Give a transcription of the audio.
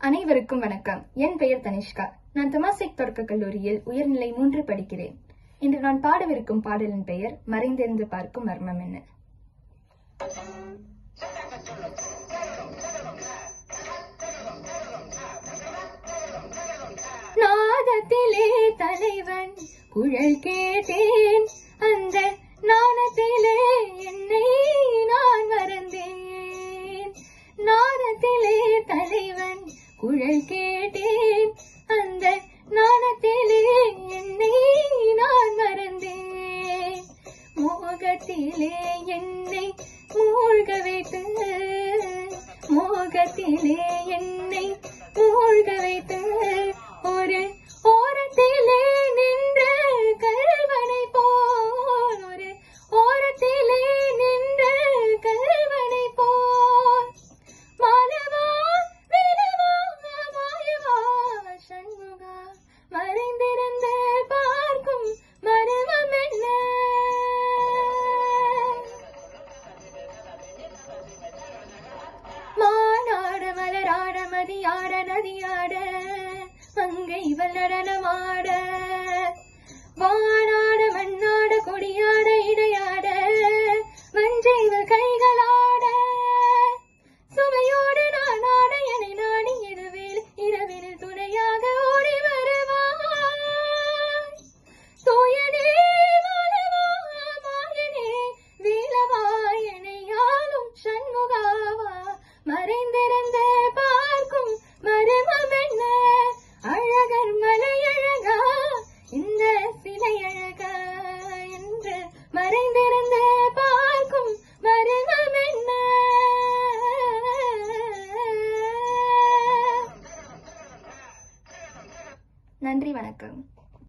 அனைவருக்கும் வணக்கம். என் பெயர் தனிஷ்கா. நான் தெமாசிக் தொடக்க கல்லூரியில் உயர்நிலை 3 படிக்கிறேன். இன்று நான் பாடவிருக்கும் பாடலின் பெயர் மறைந்திருந்து பார்க்கும் மர்மம் என்ன. நாதத்திலே தலைவன் குழல் கேட்டேன், அந்த நாணத்திலே என்னை நான் மறந்தேன். நாதத்திலே தலைவன் குழல் கேட்டேன், அந்த நாணத்திலே என்னை நான் மறந்தேன். மோகத்திலே என்னை மூழ்க வைத்து, மோகத்திலே என்னை மூழ்க வைத்து, ஒரு ஓரத்திலே நின்ற கல்வனை போல், ஒரு ஓரத்திலே நின்ற கல்வனை போல், மாலவா விலவா மாயவா சண்முகா, மறைந்திருந்து பார்க்கும் மர்மம் என்ன. மானாட மலராட மதியாட நதியாட அங்கை இவள் நடனமாட, வானாட மண்ணாட கொடியாட இடையாட வஞ்சை இவள் கைகளாட, சுவையோடு நான் ஆட என்னை நாடி இரவில் துணையாக ஓடி வருவாய். தூயனே மாலவா மாயனே வீலவா என்னையாலும் சண்முகாவா, மறைந்திருந்து பார்க்கும் மர்மம் என்ன. அழகர் மலையழகா இந்த சிலை அழகா என்று மறைந்திருந்து பார்க்கும் மர்மம் என்ன. நன்றி, வணக்கம்.